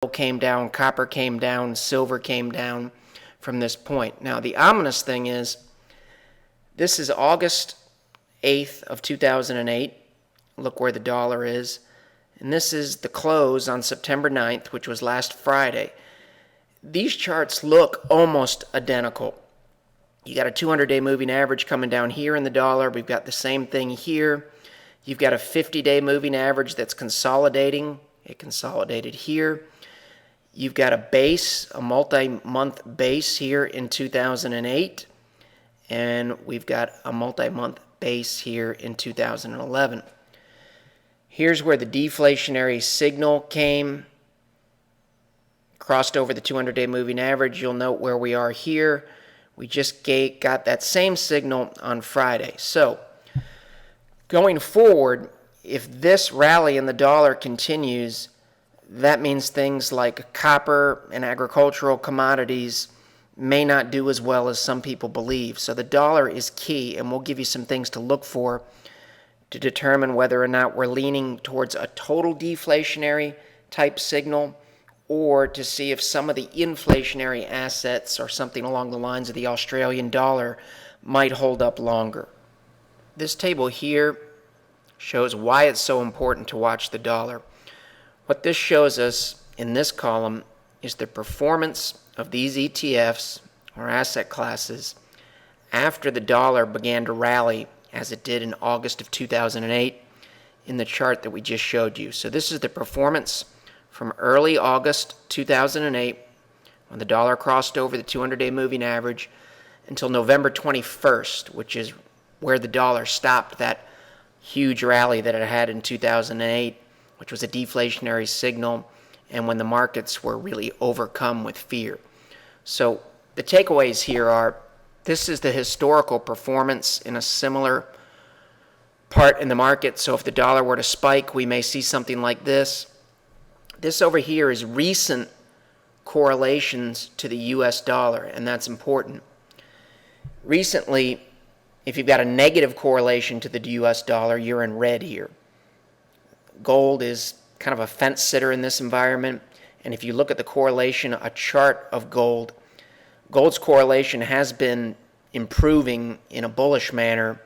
came down, copper came down, silver came down from this point. Now, the ominous thing is, this is August 8th of 2008. Look where the dollar is. And this is the close on September 9th, which was last Friday. These charts look almost identical. You got a 200-day moving average coming down here in the dollar. We've got the same thing here. You've got a 50-day moving average that's consolidating. It consolidated here. You've got a base, a multi-month base here in 2008. And we've got a multi-month base here in 2011. Here's where the deflationary signal came. Crossed over the 200-day moving average. You'll note where we are here. We just got that same signal on Friday. So, going forward, if this rally in the dollar continues, that means things like copper and agricultural commodities may not do as well as some people believe. So the dollar is key, and we'll give you some things to look for to determine whether or not we're leaning towards a total deflationary type signal, or to see if some of the inflationary assets or something along the lines of the Australian dollar might hold up longer. This table here shows why it's so important to watch the dollar. What this shows us in this column is the performance of these ETFs or asset classes after the dollar began to rally as it did in August of 2008 in the chart that we just showed you. So this is the performance from early August 2008 when the dollar crossed over the 200-day moving average until November 21st, which is where the dollar stopped that huge rally that it had in 2008, which was a deflationary signal, and when the markets were really overcome with fear. So the takeaways here are, this is the historical performance in a similar part in the market. So if the dollar were to spike, we may see something like this. This over here is recent correlations to the US dollar, and that's important. Recently, if you've got a negative correlation to the US dollar, you're in red here. Gold is kind of a fence sitter in this environment. And if you look at the correlation, a chart of gold, gold's correlation has been improving in a bullish manner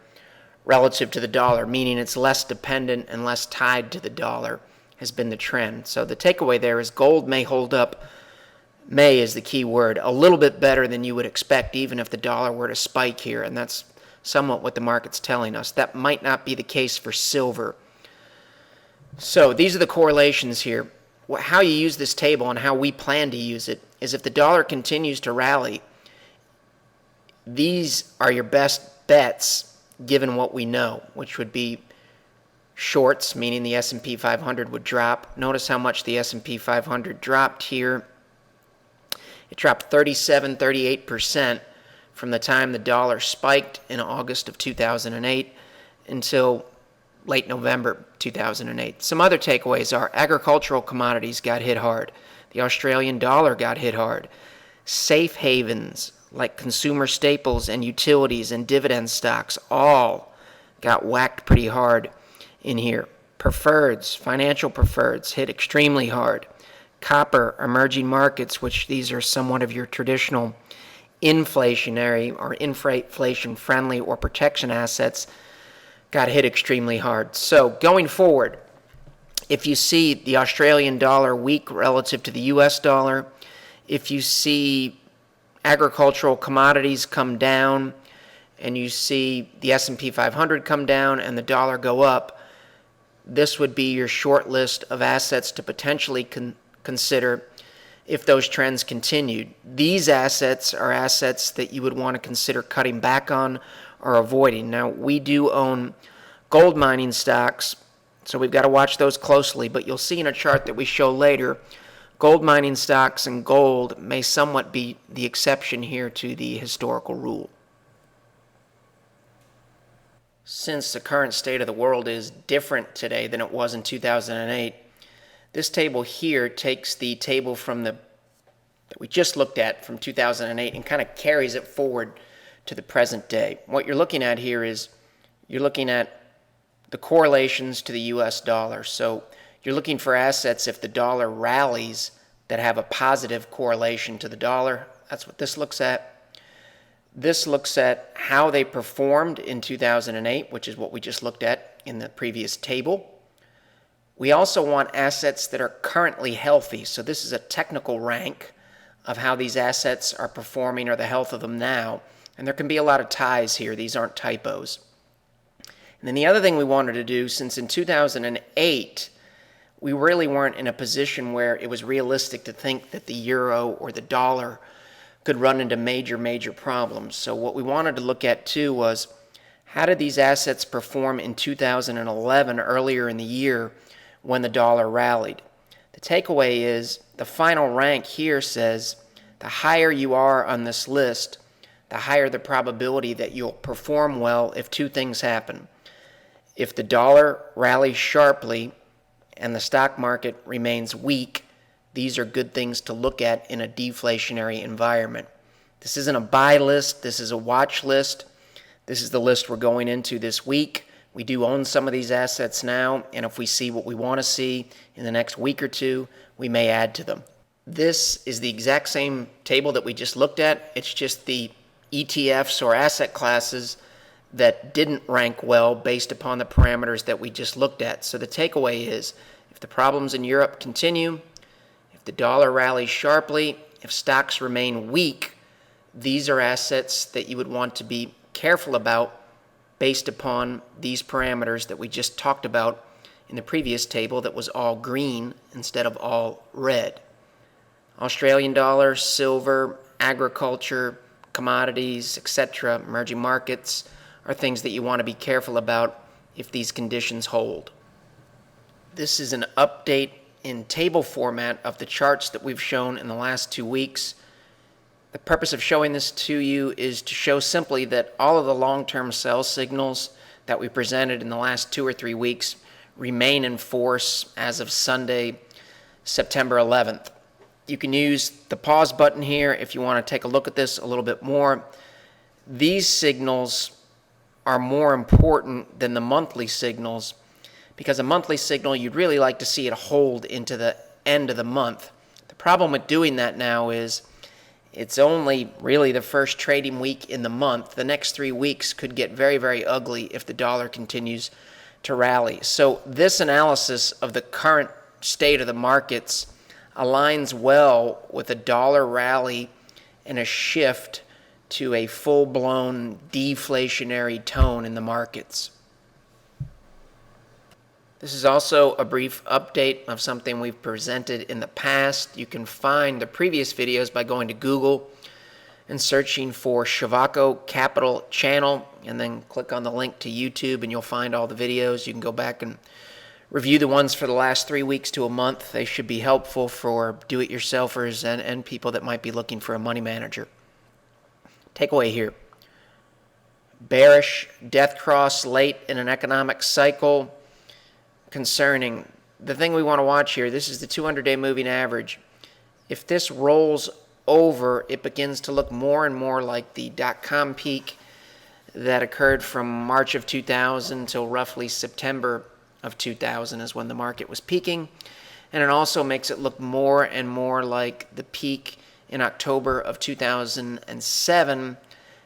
relative to the dollar, meaning it's less dependent and less tied to the dollar has been the trend. So the takeaway there is gold may hold up, may is the key word, a little bit better than you would expect even if the dollar were to spike here. And that's somewhat what the market's telling us. That might not be the case for silver. So these are the correlations here. How you use this table and how we plan to use it is if the dollar continues to rally, these are your best bets given what we know, which would be shorts, meaning the S&P 500 would drop. Notice how much the S&P 500 dropped here. It dropped 38% from the time the dollar spiked in August of 2008 until late November 2008. Some other takeaways are agricultural commodities got hit hard. The Australian dollar got hit hard. Safe havens like consumer staples and utilities and dividend stocks all got whacked pretty hard in here. Preferreds, financial preferreds hit extremely hard. Copper, emerging markets, which these are somewhat of your traditional inflationary or inflation-friendly or protection assets, got hit extremely hard. So going forward, if you see the Australian dollar weak relative to the US dollar, if you see agricultural commodities come down, and you see the S&P 500 come down and the dollar go up, this would be your short list of assets to potentially consider if those trends continued. These assets are assets that you would want to consider cutting back on or avoiding. Now, we do own gold mining stocks, so we've got to watch those closely, but you'll see in a chart that we show later, gold mining stocks and gold may somewhat be the exception here to the historical rule. Since the current state of the world is different today than it was in 2008, this table here takes the table that we just looked at from 2008 and kind of carries it forward to the present day. What you're looking at here is you're looking at the correlations to the US dollar. So you're looking for assets if the dollar rallies that have a positive correlation to the dollar. That's what this looks at. This looks at how they performed in 2008, which is what we just looked at in the previous table. We also want assets that are currently healthy. So this is a technical rank of how these assets are performing or the health of them now. And there can be a lot of ties here. These aren't typos. And then the other thing we wanted to do, since in 2008, we really weren't in a position where it was realistic to think that the euro or the dollar could run into major problems. So what we wanted to look at too was, how did these assets perform in 2011, earlier in the year, when the dollar rallied? The takeaway is the final rank here says the higher you are on this list, the higher the probability that you'll perform well if two things happen. If the dollar rallies sharply and the stock market remains weak, these are good things to look at in a deflationary environment. This isn't a buy list. This is a watch list. This is the list we're going into this week. We do own some of these assets now, and if we see what we want to see in the next week or two, we may add to them. This is the exact same table that we just looked at. It's just the ETFs or asset classes that didn't rank well based upon the parameters that we just looked at. So the takeaway is, if the problems in Europe continue, if the dollar rallies sharply, if stocks remain weak, these are assets that you would want to be careful about based upon these parameters that we just talked about in the previous table that was all green instead of all red. Australian dollar, silver, agriculture, commodities, etc., emerging markets are things that you want to be careful about if these conditions hold. This is an update in table format of the charts that we've shown in the last 2 weeks. The purpose of showing this to you is to show simply that all of the long-term sell signals that we presented in the last 2 or 3 weeks remain in force as of Sunday, September 11th. You can use the pause button here if you want to take a look at this a little bit more. These signals are more important than the monthly signals, because a monthly signal, you'd really like to see it hold into the end of the month. The problem with doing that now is it's only really the first trading week in the month. The next 3 weeks could get very ugly if the dollar continues to rally. So this analysis of the current state of the markets aligns well with a dollar rally and a shift to a full-blown deflationary tone in the markets. This is also a brief update of something we've presented in the past. You can find the previous videos by going to Google and searching for Shivako Capital Channel, and then click on the link to YouTube and you'll find all the videos. You can go back and review the ones for the last 3 weeks to a month. They should be helpful for do-it-yourselfers and people that might be looking for a money manager. Takeaway here: bearish death cross late in an economic cycle. Concerning. The thing we want to watch here, this is the 200-day moving average. If this rolls over, it begins to look more and more like the dot-com peak that occurred from March of 2000 until roughly September of 2000 is when the market was peaking. And it also makes it look more and more like the peak in October of 2007.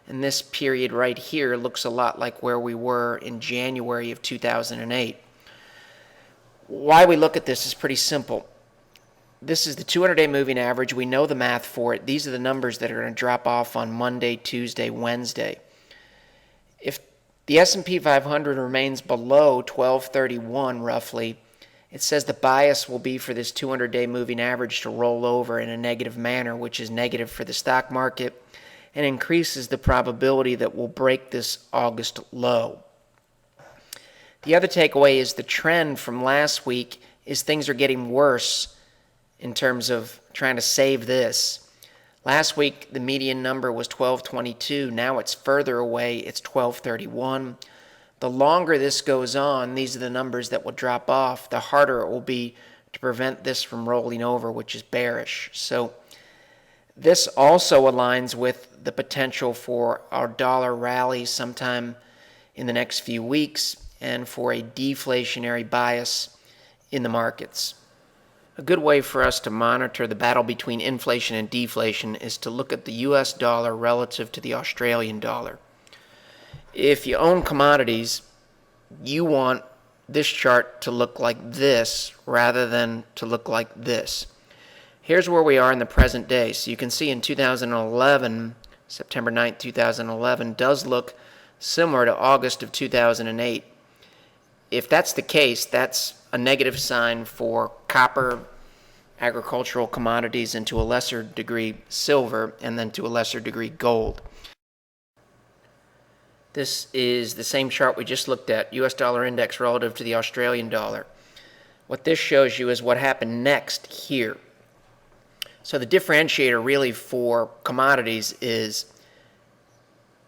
And this period right here looks a lot like where we were in January of 2008. Why we look at this is pretty simple. This is the 200-day moving average. We know the math for it. These are the numbers that are going to drop off on Monday, Tuesday, Wednesday. If the S&P 500 remains below 1231 roughly, it says the bias will be for this 200-day moving average to roll over in a negative manner, which is negative for the stock market and increases the probability that we'll break this August low. The other takeaway is the trend from last week is things are getting worse in terms of trying to save this. Last week, the median number was 1222. Now it's further away. It's 1231. The longer this goes on, these are the numbers that will drop off, the harder it will be to prevent this from rolling over, which is bearish. So this also aligns with the potential for our dollar rally sometime in the next few weeks and for a deflationary bias in the markets. A good way for us to monitor the battle between inflation and deflation is to look at the US dollar relative to the Australian dollar. If you own commodities, you want this chart to look like this rather than to look like this. Here's where we are in the present day. So you can see in 2011, September 9th, 2011, does look similar to August of 2008. If that's the case, that's a negative sign for copper, agricultural commodities, and to a lesser degree silver, and then to a lesser degree gold. This is the same chart we just looked at, US dollar index relative to the Australian dollar. What this shows you is what happened next here. So the differentiator really for commodities is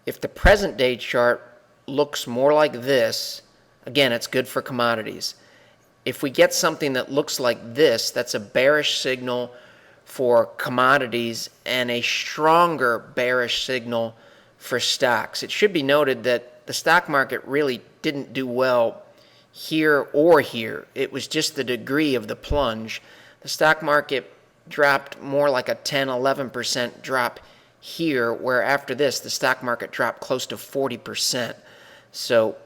if the present day chart looks more like this, again, it's good for commodities. If we get something that looks like this, that's a bearish signal for commodities and a stronger bearish signal for stocks. It should be noted that the stock market really didn't do well here or here. It was just the degree of the plunge. The stock market dropped more like a 10-11% drop here, where after this the stock market dropped close to 40%. So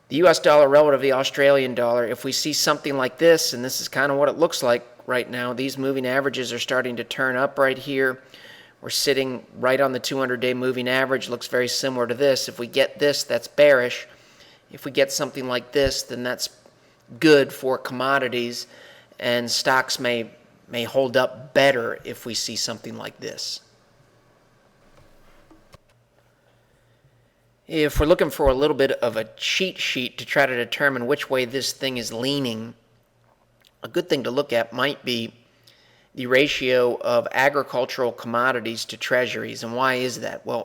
the US dollar relative to the Australian dollar, if we see something like this, and this is kind of what it looks like right now, these moving averages are starting to turn up right here. We're sitting right on the 200-day moving average. Looks very similar to this. If we get this, that's bearish. If we get something like this, then that's good for commodities, and stocks may hold up better if we see something like this. If we're looking for a little bit of a cheat sheet to try to determine which way this thing is leaning, a good thing to look at might be the ratio of agricultural commodities to treasuries. And why is that? Well,